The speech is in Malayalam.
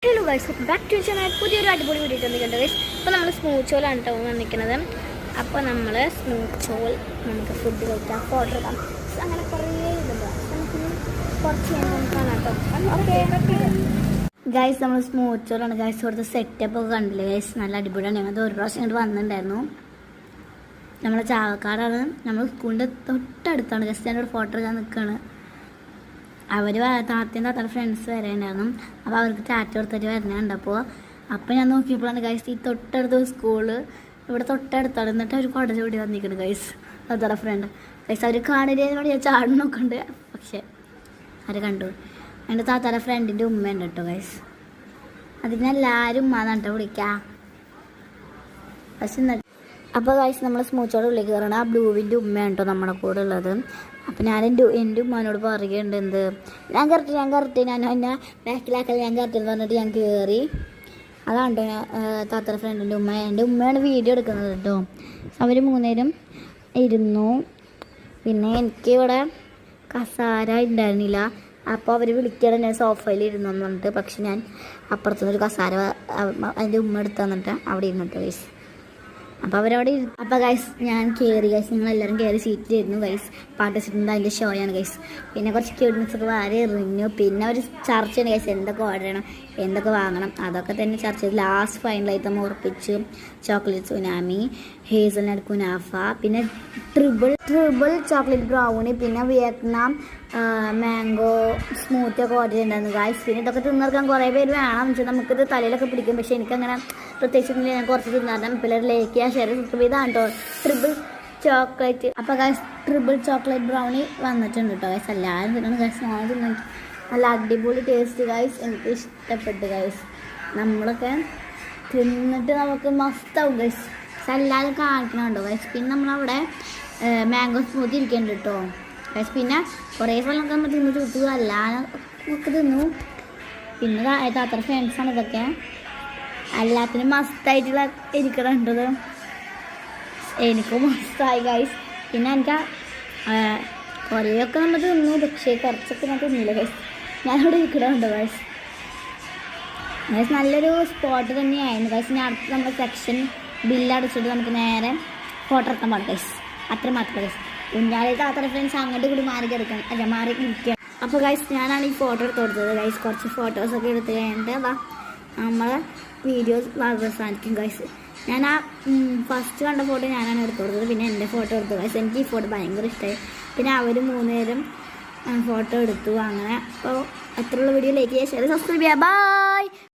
Hello guys, back to channel. പുതിയൊരു അടിപൊളി വീഡിയോ വന്നിട്ടുണ്ട് ഗൈസ്. ഇപ്പോൾ നമ്മൾ സ്മൂച്ചോലാണ് കേട്ടോ വന്നിരിക്കുന്നത്. അപ്പോൾ നമ്മൾ സ്മൂച്ചോൾ നമുക്ക് ഫുഡ് കഴിക്കാം, ഫോട്ടോ എടുക്കാം, അങ്ങനെ കുറേ ഇതുണ്ട്. നമുക്കിനി കുറച്ച് കാണാം കേട്ടോ. ഓക്കെ ഗൈസ്, നമ്മൾ സ്മൂച്ചോളാണ് ഗൈസ്. ഇവിടുത്തെ സെറ്റപ്പ് ഒക്കെ കണ്ടില്ലേ ഗൈസ്, നല്ല അടിപൊളിയാണ്. ഞങ്ങൾ ഒരു പ്രാവശ്യം ഇങ്ങോട്ട് വന്നിട്ടുണ്ടായിരുന്നു. നമ്മളെ ചാവക്കാടാണ്, നമ്മൾ സ്കൂളിൻ്റെ തൊട്ടടുത്താണ്. ജസ്റ്റ് ഞാനൊരു ഫോട്ടോ എടുക്കാൻ നിൽക്കുകയാണ്. അവർ താത്തയും താത്തയുടെ ഫ്രണ്ട്സ് വരെ ഉണ്ടായിരുന്നു. അപ്പോൾ അവർക്ക് ചാറ്റ് കൊടുത്തിട്ട് വരുന്നുണ്ട്. അപ്പോൾ ഞാൻ നോക്കിയപ്പോഴാണ് ഗൈസ് ഈ തൊട്ടടുത്ത സ്കൂള് ഇവിടെ തൊട്ടടുത്താണ്. എന്നിട്ട് അവർ കുട ചൂടി വന്നിരിക്കുന്നു ഗൈസ്. താത്തയുടെ ഫ്രണ്ട് ഗൈസ്. അവർ കാണില്ലേനോട് ഞാൻ ചാടി നോക്കുന്നുണ്ട്, പക്ഷേ അവർ കണ്ടു. എൻ്റെ താത്തയുടെ ഫ്രണ്ടിൻ്റെ ഉമ്മയുണ്ട് കേട്ടോ ഗൈസ്. അതിനെല്ലാവരും ഉമ്മാന്നാണ് കേട്ടോ വിളിക്കാം. പക്ഷെ അപ്പോൾ ഗൈസ് നമ്മൾ സ്മൂച്ചോടെ ഉള്ളിൽ കയറണം. ആ ബ്ലൂവിൻ്റെ ഉമ്മയാണ് കേട്ടോ നമ്മുടെ കൂടെ ഉള്ളത്. അപ്പോൾ ഞാൻ എൻ്റെ ഉമ്മാനോട് പറയുന്നുണ്ട്, എന്ത് ഞാൻ കറക്റ്റ് ഞാൻ എന്നെ ബാക്കിലാക്കൽ ഞാൻ കറക്റ്റ് എന്ന് പറഞ്ഞിട്ട് ഞാൻ കയറി. അതാണ് താത്തയുടെ ഫ്രണ്ടിൻ്റെ ഉമ്മ. എൻ്റെ ഉമ്മയാണ് വീഡിയോ എടുക്കുന്നത് കേട്ടോ. അവർ മൂന്നേരും ഇരുന്നു. പിന്നെ എനിക്ക് ഇവിടെ കസാര ഉണ്ടായിരുന്നില്ല. അപ്പോൾ അവർ വിളിക്കാതെ ഞാൻ സോഫയിൽ ഇരുന്നു എന്ന് പറഞ്ഞിട്ട്, പക്ഷെ ഞാൻ അപ്പുറത്തുനിന്നൊരു കസാര അതിൻ്റെ ഉമ്മ എടുത്ത് തന്നിട്ട് അവിടെ ഇരുന്നിട്ട് ഗൈസ്. അപ്പോൾ അവരവിടെ അപ്പോൾ ഗൈസ് ഞാൻ കയറി ഗൈസ്. ഞങ്ങളെല്ലാവരും കയറി സീറ്റിലിരുന്നു ഗൈസ്. പാട്ട് വെച്ചിട്ടുണ്ട്, അതിൻ്റെ ഷോയാണ് ഗൈസ്. പിന്നെ കുറച്ച് ക്യൂട്ട്നെസ്സൊക്കെ വാരി എറിഞ്ഞു. പിന്നെ ഒരു ചർച്ചയാണ് ഗൈസ്, എന്തൊക്കെ ഓർഡർ ചെയ്യണം, എന്തൊക്കെ വാങ്ങണം, അതൊക്കെ തന്നെ ചർച്ച ചെയ്ത് ലാസ്റ്റ് ഫൈനലായിട്ട് നമ്മൾ ഉറപ്പിച്ചു. ചോക്ലേറ്റ് സുനാമി, ഹേസൽനട്ട് കുനാഫ, പിന്നെ ട്രിപ്പിൾ ചോക്ലേറ്റ് ബ്രൗണി, പിന്നെ വിയറ്റ്നാം മാംഗോ സ്മൂത്തി ഒക്കെ ഓർഡർ ചെയ്തിട്ടുണ്ടായിരുന്നു ഗൈസ്. പിന്നെ ഇതൊക്കെ തിന്നിറക്കാൻ കുറേ പേര് വേണം വെച്ചാൽ നമുക്കിത് തലയിലൊക്കെ പിടിക്കും. പക്ഷേ എനിക്കങ്ങനെ പ്രത്യേകിച്ച് ഞാൻ കുറച്ച് തിന്നാറുണ്ട്. പിള്ളേരിലേക്ക് ആ ഷെയർ ഇതാണ് കേട്ടോ ട്രിപ്പിൾ ചോക്ലേറ്റ്. അപ്പോൾ ഗൈസ് ട്രിപ്പിൾ ചോക്ലേറ്റ് ബ്രൗണി വന്നിട്ടുണ്ട് കേട്ടോ ഗൈസ്. എല്ലാവരും തിന്നണം ഗൈസ്. ഞാൻ തിന്നു, നല്ല അടിപൊളി ടേസ്റ്റ് ഗൈസ്. എനിക്ക് ഇഷ്ടപ്പെട്ടു ഗൈസ്. നമ്മളൊക്കെ തിന്നിട്ട് നമുക്ക് മസ്താവും ഗൈസ്. പക്ഷെ എല്ലാവരും കാണിക്കണുണ്ടോ ഗൈസ്. പിന്നെ നമ്മളവിടെ മാംഗോ സ്മൂത്തി ഇരിക്കുന്നുണ്ട് കേട്ടോ ഗൈസ്. പിന്നെ കുറേ സ്ഥലമൊക്കെ നമ്മൾ തിന്ന് ചുട്ടു, അല്ലാതെ ഒക്കെ തിന്നു. പിന്നെ അത്ര ഫ്രണ്ട്സാണ് ഇതൊക്കെ. എല്ലാത്തിനും മസ്തായിട്ടുള്ള ഇരിക്കണുണ്ടത്. എനിക്കും മസ്തായി ഗൈസ്. പിന്നെ എനിക്ക് കുറേയൊക്കെ നമ്മൾ തിന്നു, പക്ഷേ കുറച്ചൊക്കെ ഞാൻ തിന്നില്ല ഗൈസ്. ഞാനിവിടെ ഇരിക്കണുണ്ടോ ഗൈസ്. ഗൈസ് നല്ലൊരു സ്പോട്ട് തന്നെയായിരുന്നു ഗൈസ്. ഞാൻ അടുത്ത് നമ്മുടെ സെക്ഷൻ ബില്ലടച്ചിട്ട് നമുക്ക് നേരെ ഫോട്ടോ എടുക്കാൻ പാടും ഗൈസ്. അത്ര മാത്രം ഗൈസ്. കുഞ്ഞാലേക്ക് അത്ര ഫ്രണ്ട്സ് അങ്ങോട്ട് കൂടി മാറി കിടക്കണം, അല്ല മാറി ഇരിക്കണം. അപ്പോൾ ഗൈസ് ഞാനാണ് ഈ ഫോട്ടോ എടുത്ത് കൊടുത്തത് ഗൈസ്. കുറച്ച് ഫോട്ടോസൊക്കെ എടുത്ത് കഴിഞ്ഞിട്ട് നമ്മളെ വീഡിയോസ് അവസാനിക്കും ഗൈസ്. ഞാൻ ആ ഫസ്റ്റ് കണ്ട ഫോട്ടോ ഞാനാണ് എടുത്ത് കൊടുത്തത്. പിന്നെ എൻ്റെ ഫോട്ടോ എടുത്തു ഗൈസ്. എനിക്ക് ഈ ഫോട്ടോ ഭയങ്കര ഇഷ്ടമായി. പിന്നെ അവർ മൂന്നുപേരും ഫോട്ടോ എടുത്തു. അങ്ങനെ അപ്പോൾ അത്രയുള്ള വീഡിയോ ലൈക്ക് ചെയ്യുക, ഷെയർ, സബ്സ്ക്രൈബ് ചെയ്യുക. ബൈ.